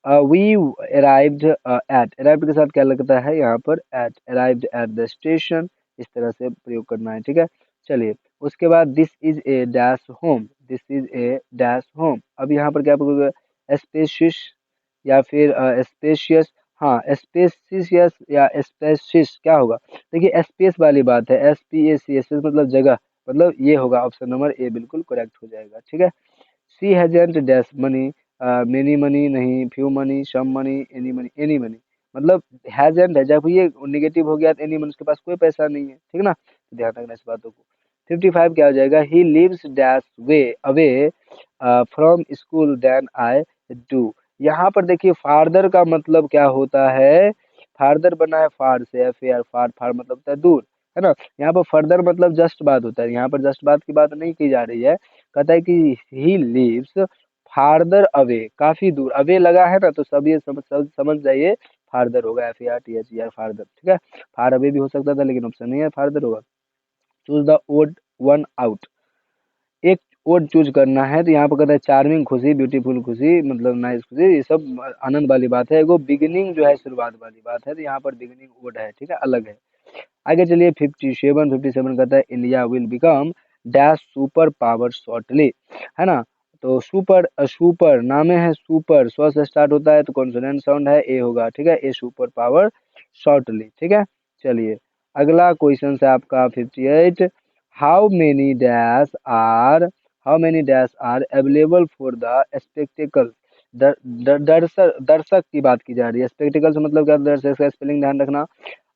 Speaker 1: We arrived at. अराइव्ड के साथ क्या लगता है यहाँ पर? At. Arrived at the station, इस तरह से प्रयोग करना है, ठीक है। चलिए उसके बाद this is a dash home. This is a dash home. अब यहाँ पर क्या स्पेशियस या फिर स्पेशियस? हाँ, स्पेसियस या स्पेसिस क्या होगा? देखिए स्पेस वाली बात है, SPACS मतलब जगह, मतलब ये होगा ऑप्शन नंबर ए, बिल्कुल करेक्ट हो जाएगा, ठीक है। She hasn't dash money, many money नहीं, few money, some money, any money. मतलब हैजंट है, जब ये निगेटिव हो गया तो एनी मनी, उसके पास कोई पैसा नहीं है, ठीक ना, तो ध्यान रखना इस बातों को। 55 क्या हो जाएगा? He lives dash way away from school than I do. यहाँ पर देखिए फार्दर का मतलब क्या होता है? फार्दर बना है फार से, एफ ए आर, फार, फार मतलब होता है दूर, है ना। यहाँ पर फर्दर मतलब जस्ट बात होता है, यहाँ पर जस्ट बात की बात नहीं की जा रही है। कहता है कि ही लिव्स फार्दर अवे, काफी दूर, अवे लगा है ना, तो सब ये समझ जाइए फार्दर होगा, FARTHER फार्दर, ठीक है। फार अवे भी हो सकता था लेकिन ऑप्शन नहीं है, फार्दर होगा। Choose the odd one out. एक ओड चूज करना है, तो यहाँ पर कहता है चार्मिंग खुशी, ब्यूटीफुल खुशी, मतलब नाइस खुशी, ये सब आनंद वाली बात है। एगो बिगिनिंग जो है शुरुआत वाली बात है, तो यहाँ पर बिगिनिंग ओड है, ठीक है, अलग है। आगे चलिए 57 कहता है India will become dash super power shortly, है ना। तो सुपर, सुपर नामे है सुपर, स्व से स्टार्ट होता है तो कॉन्सोनेंट साउंड है, ए होगा, ठीक है, ए सुपर पावर शॉर्टली, ठीक है। चलिए अगला क्वेश्चन है आपका 58। How many dash are, how many dash are available for the spectacle. दर्शक, दर्शक की बात की जा रही है। स्पेक्टिकल्स मतलब क्या? दर्शक का स्पेलिंग ध्यान रखना।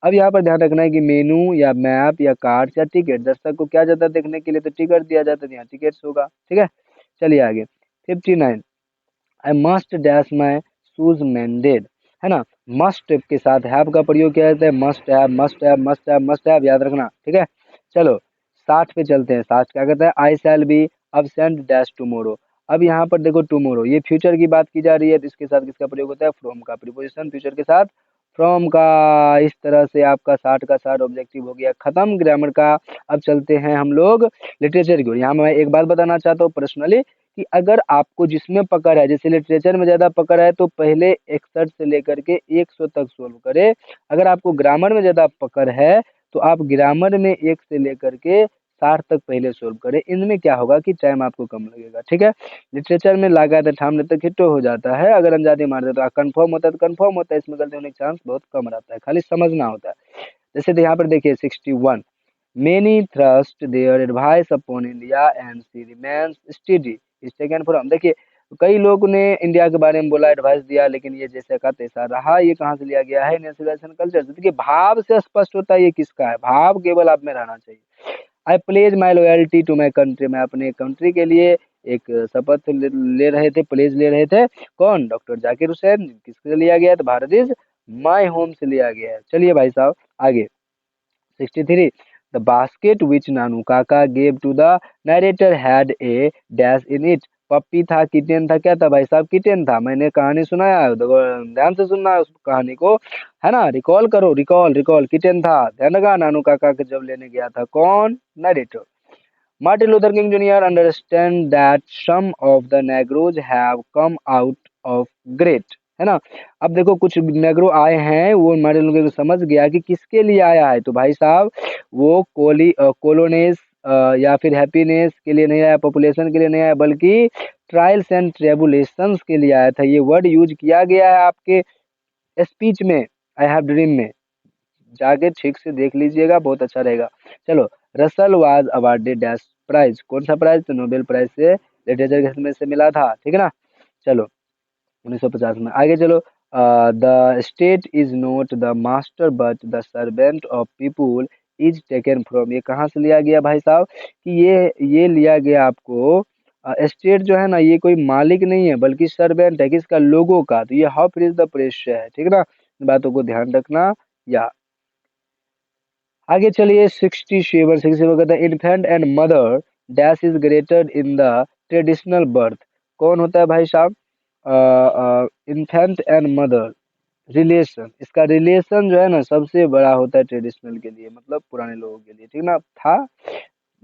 Speaker 1: अब यहाँ पर ध्यान रखना है कि मेनू या मैप या कार्ड या टिकट, दर्शक को क्या जाता है देखने के लिए? तो टिकट दिया जाता है, तो यहाँ टिकट्स होगा, ठीक है। चलिए आगे 59। I must dash my shoes मेंडेड, है ना। मस्ट के साथ हैव का प्रयोग किया जाता है, must have, must have, must have, must have, याद रखना, ठीक है। चलो 60 पे चलते हैं। 60 क्या कहता है? I shall be absent dash tomorrow. अब यहाँ पर देखो टुमारो, ये फ्यूचर की बात की जा रही है, तो इसके साथ किसका प्रयोग होता है? फ्रॉम का, प्रीपोजिशन फ्यूचर के साथ फ्रॉम का। इस तरह से आपका 60 का 60 ऑब्जेक्टिव हो गया खत्म ग्रामर का। अब चलते हैं हम लोग लिटरेचर की ओर। यहाँ मैं एक बात बताना चाहता हूँ पर्सनली, कि अगर आपको जिसमें पकड़ है, जैसे लिटरेचर में ज्यादा पकड़ है, तो पहले 61 से लेकर के 100 तक सोल्व करे। अगर आपको ग्रामर में ज्यादा पकड़ है, तो आप ग्रामर में 1 से लेकर के 60 तक पहले सोल्व करें। इनमें क्या होगा कि टाइम आपको कम लगेगा, ठीक है। लिटरेचर में लगा तो ठाम लेते हिट्टो हो जाता है, अगर अंजादी मार दे तो कंफर्म होता है, तो कंफर्म होता है, इसमें गलती होने का चांस बहुत कम रहता है, खाली समझना होता है। जैसे तो यहाँ पर देखिए 61। Many thrust their advice upon India and see remains study is taken from. देखिए तो कई लोगों ने इंडिया के बारे में बोला, एडवाइस दिया, लेकिन ये जैसे का तैसा रहा। ये कहाँ से लिया गया है? नेचुरलाइजेशन कल्चर से। देखिए भाव से स्पष्ट होता है ये किसका है, भाव केवल आप में रहना चाहिए। I pledge my loyalty to my country, मैं अपने कंट्री के लिए एक शपथ ले रहे थे, प्लेज ले रहे थे। कौन? डॉक्टर जाकिर हुसैन। किससे लिया गया है? तो भारत इज माई होम से लिया गया है। चलिए भाई साहब आगे। 63. The basket which Nanu Kaka gave to the narrator had a dash in it. पप्पी था, किटेन था, क्या था भाई साहब? किटेन था। मैंने कहानी सुनाया, देखो ध्यान से सुनना है उस कहानी को, है ना। रिकॉल करो, रिकॉल रिकॉल। किटेन था, ध्यान लगा, नानू काका के जब लेने गया था। कौन? Narrator. Martin Luther King Jr. understand that some of the Negroes have come out of great, है ना। अब देखो कुछ नेग्रो आए हैं, वो मार्टिन लूथर किंग समझ गया कि किसके लिए आया है। तो भाई साहब वो कोलोनेस या फिर हैप्पीनेस के लिए नहीं आया, पॉपुलेशन के लिए नहीं आया, बल्कि ट्रायल्स एंड ट्रेबुलेशंस के लिए आया था। ये वर्ड यूज किया गया है आपके स्पीच में, आई हैव ड्रीम में। जाके ठीक से देख लीजिएगा, बहुत अच्छा रहेगा। चलो, Russell was awarded dash prize, कौन सा प्राइज? तो नोबेल प्राइज से लिटरेचर में से मिला था, ठीक है ना। चलो 1950 में आगे चलो। The state is not the master but the servant of people is taken from, ये कहाँ से लिया गया भाई साहब? कि ये लिया गया आपको, स्टेट जो है ना ये कोई मालिक नहीं है बल्कि सर्वेंट है, किसका? लोगों का। तो ये how free is the press से है, ठीक है ना। इन बातों को ध्यान रखना। या आगे चलिए 67 कहता है infant and mother dash is greater in the traditional birth, कौन होता है भाई साहब? इन्फेंट एंड मदर रिलेशन, इसका रिलेशन जो है ना सबसे बड़ा होता है ट्रेडिशनल के लिए, मतलब पुराने लोगों के लिए, ठीक ना था,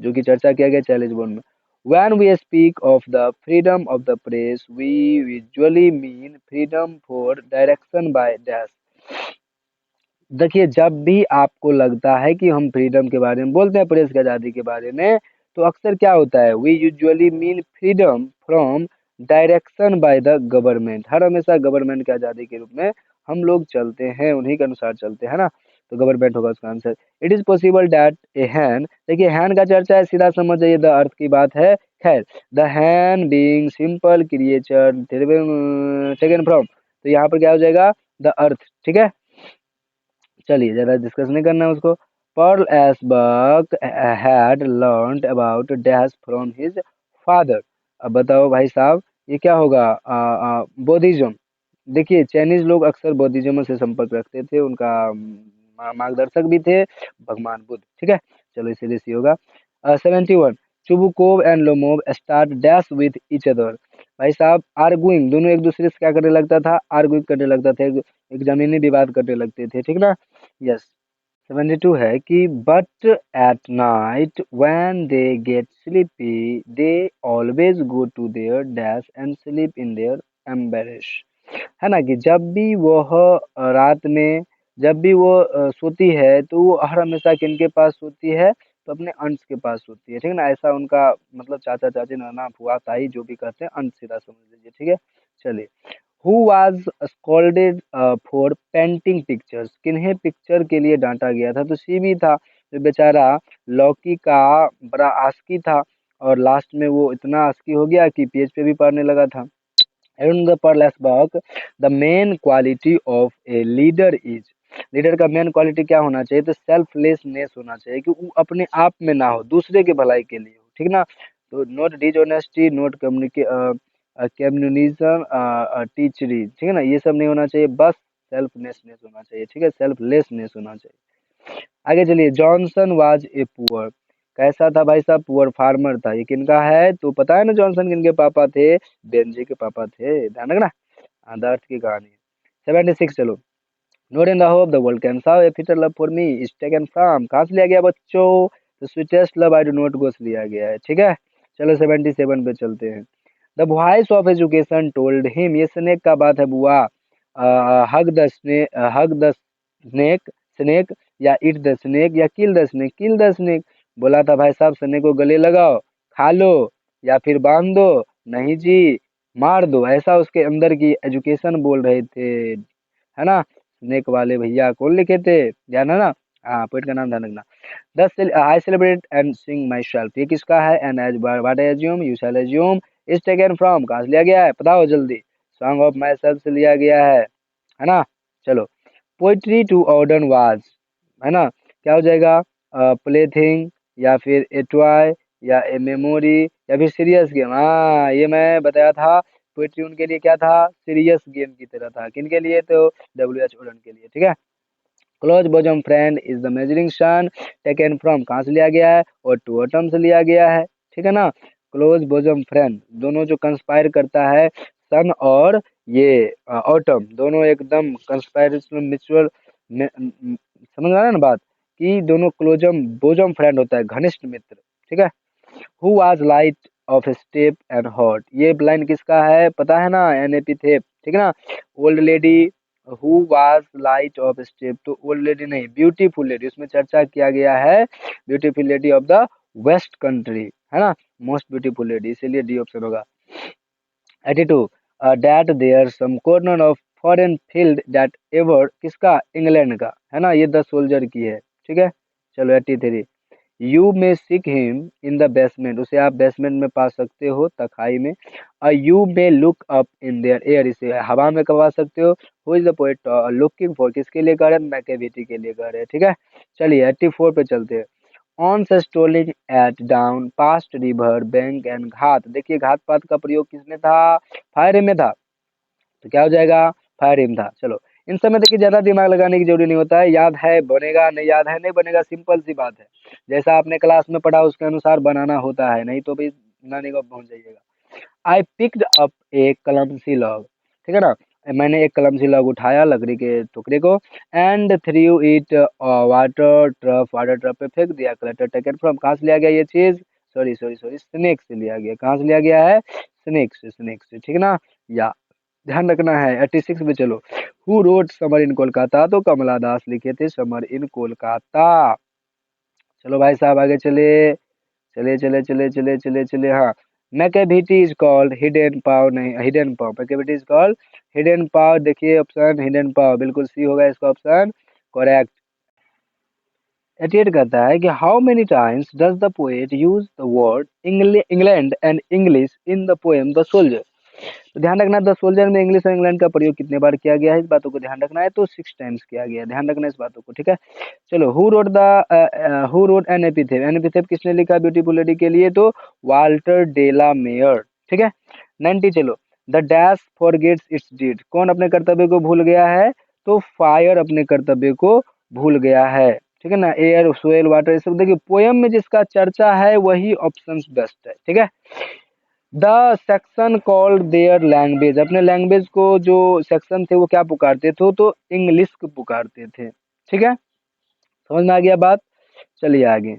Speaker 1: जो कि चर्चा किया गया चाइल्ड बोर्न में। When we speak of the freedom of the press, we usually mean freedom for direction by dash। देखिए जब भी आपको लगता है कि हम फ्रीडम के बारे में बोलते हैं, प्रेस की आज़ादी के बारे में, तो अक्सर क्या होता है? We usually mean freedom from direction by the government. हर हमेशा गवर्नमेंट की आज़ादी के रूप में हम लोग चलते हैं, उन्हीं के अनुसार चलते हैं ना। तो गवर्नमेंट होगा उसका answer. It is possible that a hen, देखिए हैन का चर्चा है, सीधा समझ जाइए, द अर्थ की बात है। खैर, the Hahn being simple creature taken from, तो यहाँ पर क्या हो जाएगा? द अर्थ, ठीक है। चलिए ज़्यादा डिस्कस नहीं करना है उसको। Pearl S Buck had learned about dash from his father. अब बताओ भाई साहब ये क्या होगा? बौद्धिज्म। देखिए चाइनीज लोग अक्सर बौद्धिज्म से संपर्क रखते थे, उनका मार्गदर्शक भी थे भगवान बुद्ध, ठीक है। चलो इसीलिए सी होगा। 71 Chubukov and Lomov start dash with each other, भाई साहब आर्गुइंग, दोनों एक दूसरे से क्या करने लगता था? आर्गुइंग करने लगता था, एक जमीनी विवाद करने लगते थे, ठीक ना। यस। 72 है कि but at night when they get sleepy they always go to their dash and sleep in their embarrass, है ना। कि जब भी वह रात में, जब भी वो सोती है तो वो हर हमेशा किनके पास सोती है? तो अपने अंश के पास सोती है, ठीक है ना। ऐसा उनका मतलब चाचा चाची नाना फुआ ताई जो भी कहते हैं, अंश सीधा समझ लीजिए, ठीक है। चलिए, who was scolded for painting pictures, किन्हें पिक्चर के लिए डांटा गया था? तो सीबी था, जो बेचारा लौकी का बड़ा आस्की था, और लास्ट में वो इतना आस्की हो गया कि पेज पे भी पढ़ने लगा था। In the Perlesburg, the main quality of a leader is, leader का मेन क्वालिटी क्या होना चाहिए? तो सेल्फलेसनेस होना चाहिए, कि वो अपने आप में ना हो, दूसरे के भलाई के लिए हो, ठीक ना। तो नॉट डिसऑनेस्टी, नॉट कम्युनिज्म, टीचरी, ठीक है ना, ये सब नहीं होना चाहिए, बस सेल्फनेसनेस होना चाहिए, ठीक है, सेल्फलेसनेस होना चाहिए। आगे चलिए, जॉनसन वाज ए पुअर, कैसा था भाई साहब? पुअर फार्मर था। ये किनका है? तो पता है ना जॉनसन किनके पापा थे? बेंजी के पापा थे, ध्यान रखना। आदर्श की कहानी। 76 चलो। Note in the hope the world can Sao A fitter love for me is taken from, कहाँ से लिया गया बच्चों? The sweetest love I do not go से लिया गया है, ठीक है। चलो 77 पे चलते हैं। The voice of education told him, ये स्नेक का बात है बुआ। Hug the snake, hug the snake, snake, या ईट द स्नेक, या kill the snake, kill the snake. बोला था भाई साहब स्नेक को गले लगाओ, खा लो, या फिर बांध दो, नहीं जी मार दो, ऐसा उसके अंदर की एजुकेशन बोल रहे थे, है ना। स्नेक वाले भैया कौन लिखे थे? ध्यान है ना। हाँ, पोइट का नाम ध्यान रखना। दस I celebrate and sing myself, ये किसका है? And as what I assume you shall assume is taken from कहाँ से लिया गया है, बताओ जल्दी। सॉन्ग ऑफ माई सेल्फ से लिया गया है ना। चलो, पोइट्री टू ऑर्डन वाज, है ना, क्या हो जाएगा, प्लेथिंग या फिर ए टॉय या ए मेमोरी या फिर सीरियस गेम। हाँ, ये मैं बताया था, पोइट्री उनके लिए क्या था, सीरियस गेम की तरह था, किनके लिए, तो WH ओडन के लिए, ठीक है। Close bosom friend is the measuring son, taken from कहाँ से लिया गया है, और टू ऑटम से लिया गया है, ठीक है ना। क्लोज बॉजम फ्रेंड दोनों जो कंस्पायर करता है, सन और ये ऑटम, दोनों एकदम कंस्पायरेशन म्यूचुअल, समझ रहा है ना बात, कि दोनों क्लोजम बोजम फ्रेंड होता है, घनिष्ठ मित्र, ठीक है। Who was light of step and hot, ये लाइन किसका है पता है ना, एनेपिथेप, ठीक है ना। Old lady, who was light of step, तो ओल्ड लेडी नहीं, ब्यूटीफुल लेडी, उसमें चर्चा किया गया है beautiful lady of the west country, है ना, मोस्ट ब्यूटीफुल लेडी, इसीलिए डी ऑप्शन होगा। 82, that there some corner of foreign field that ever, किसका, इंग्लैंड का, है ना, ये द सोल्जर की है, ठीक है। चलो 83, you may seek him in the basement, उसे आप बेसमेंट में पा सकते हो, तखाई में। You may look up in their air, इसे हवा में पा सकते हो। Who is the poet looking for, किसके लिए कर रहे हैं, मैकेविटी के लिए कर रहे हैं, ठीक है। चलिए 84 पे चलते हैं। On strolling at down past river bank and ghat, देखिए घाट पात का प्रयोग किसमें था, फायर में था, तो क्या हो जाएगा, फायर हिम था। चलो, इन सब में देखिए ज्यादा दिमाग लगाने की जरूरी नहीं होता है, याद है बनेगा, नहीं याद है नहीं बनेगा, सिंपल सी बात है, जैसा आपने क्लास में पढ़ा उसके अनुसार बनाना होता है, नहीं तो भी नानी को पहुंच जाइएगा। आई पिक्ड अप ए कलमसी लॉग, ठीक है ना, मैंने एक कलमसी लॉग उठाया, लकड़ी के टुकड़े को, and through it water trough पे फेंक दिया, कलेक्टर टेकन फ्रॉम, कहाँ से लिया गया ये चीज, सॉरी सॉरी सॉरी, स्नेक से लिया गया, कहाँ से लिया गया है, स्नेक से, ठीक है ना, या ध्यान रखना है। 86 में चलो, who wrote summer in Kolkata, तो कमला दास लिखे थे समर इन कोलकाता। चलो भाई साहब आगे चले, चले, हाँ। Macavity is called hidden power, नहीं hidden power, Macavity is called hidden power, देखिए ऑप्शन हिडन पावर, बिल्कुल सी होगा इसका ऑप्शन करेक्ट। 88 कहता है कि how many times does the poet use the word England and English in the poem the soldier, तो ध्यान रखना, द सोल्जर में इंग्लिश और इंग्लैंड का प्रयोग कितने बार किया गया है, इस बातों को ध्यान रखना है, तो 6 टाइम्स किया गया है, ध्यान रखना इस बातों को, ठीक है। चलो, हु रोड एन एपिथेप, एन एपिथेप किसने लिखा ब्यूटीफुल लेडी के लिए, तो वाल्टर डेला मेयर, ठीक है। 90, चलो, the dash forgets its deed, कौन अपने कर्तव्य को भूल गया है, तो फायर अपने कर्तव्य को भूल गया है, ठीक है ना। एयर, सोयल, वाटर, ये सब देखिए पोयम में जिसका चर्चा है वही ऑप्शन बेस्ट है, ठीक है। The section called their language, अपने लैंग्वेज को जो सेक्शन थे वो क्या पुकारते थे, तो इंग्लिश को पुकारते थे, ठीक है, समझ में आ गया बात। चलिए आगे।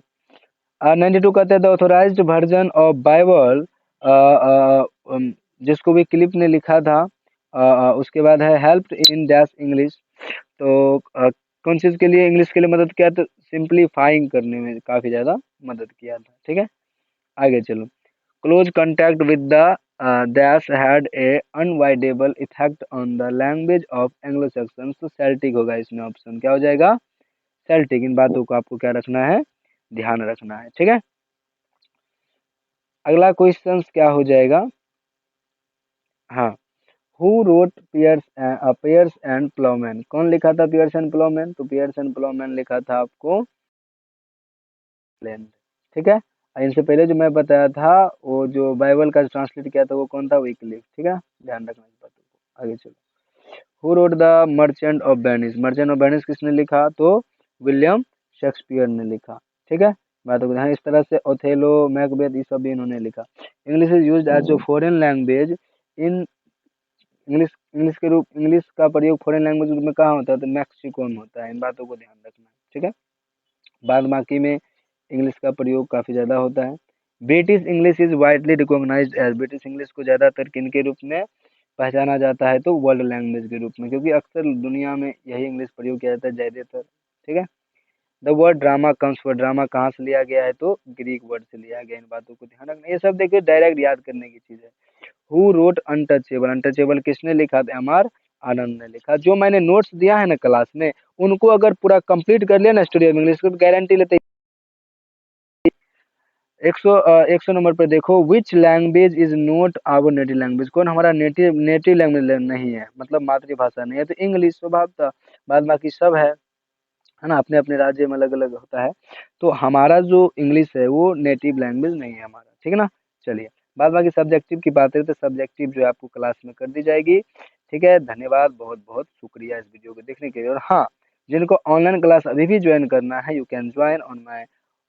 Speaker 1: 92 कहते हैं the authorised version of Bible, जिसको भी क्लिप ने लिखा था, उसके बाद है हेल्प इन डैश इंग्लिश, तो कौन चीज के लिए, इंग्लिश के लिए मदद किया, तो सिंप्लीफाइंग करने में काफी ज्यादा मदद किया था, ठीक है। आगे चलो, close contact with the dash had a unavoidable effect on the language of Anglo-Saxons, तो Celtic होगा इसमें ऑप्शन, क्या हो जाएगा, Celtic, इन बातों को आपको क्या रखना है, ध्यान रखना है, ठीक है। अगला क्वेश्चन क्या हो जाएगा, हाँ, who wrote Piers and Ploughman, कौन लिखा था पियर्स एंड प्लोमैन, तो पियर्स एंड प्लोमैन लिखा था आपको लैंड, ठीक है। और इनसे पहले जो मैं बताया था वो जो बाइबल का ट्रांसलेट किया था वो कौन था, विकलिफ, ठीक है, ध्यान रखना इस बातों को। आगे चलो, who wrote the merchant of Venice, merchant of Venice किसने लिखा, तो विलियम शेक्सपियर ने लिखा, ठीक है, बातों को ध्यान, इस तरह से ओथेलो, मैकबेथ, ये सब भी इन्होंने लिखा। English is used as a foreign language in, English English के रूप, इंग्लिश का प्रयोग फॉरेन लैंग्वेज के रूप में कहाँ होता है, तो मैक्सिको में होता है, इन बातों को ध्यान रखना है, ठीक है। बाद बाकी में इंग्लिश का प्रयोग काफ़ी ज़्यादा होता है। British English is widely recognised as, British English को ज़्यादातर किन के रूप में पहचाना जाता है, तो वर्ल्ड लैंग्वेज के रूप में, क्योंकि अक्सर दुनिया में यही इंग्लिश प्रयोग किया जाता है ज़्यादातर, ठीक है। The word drama comes for, drama कहाँ से लिया गया है, तो ग्रीक वर्ड से लिया गया, इन बातों को ध्यान रखना, ये सब देखिए डायरेक्ट याद करने की चीज़ है। हु रोट अनटचेबल, अनटचेबल किसने लिखा था, एम आर आनंद ने लिखा। जो मैंने नोट्स दिया है ना क्लास में, उनको अगर पूरा कंप्लीट कर लिया ना स्टूडियो इंग्लिश को, तो गारंटी लेते 100 नंबर पर देखो, which language is not our native language, कौन हमारा नेटिव लैंग्वेज नहीं है, मतलब मातृभाषा नहीं है, तो इंग्लिश स्वभावतः। बाद बाकी सब है ना, अपने अपने राज्य में अलग अलग होता है। तो हमारा जो इंग्लिश है वो नेटिव लैंग्वेज नहीं है हमारा, ठीक है ना। चलिए, बाद बाकी सब्जेक्टिव की बात करें तो सब्जेक्टिव जो है आपको क्लास में कर दी जाएगी। ठीक है, धन्यवाद, बहुत बहुत शुक्रिया इस वीडियो को देखने के लिए। और हाँ, जिनको ऑनलाइन क्लास अभी भी ज्वाइन करना है, you can join on my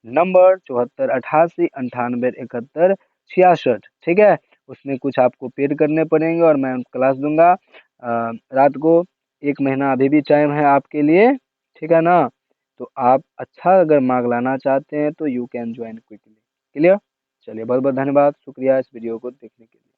Speaker 1: number 74 88 98 71 66। ठीक है, उसमें कुछ आपको पेड करने पड़ेंगे और मैं क्लास दूंगा रात को। 1 महीना अभी भी टाइम है आपके लिए, ठीक है ना। तो आप अच्छा अगर मार्क लाना चाहते हैं तो you can join quickly. Clear. चलिए, बहुत बहुत धन्यवाद, शुक्रिया इस वीडियो को देखने के लिए।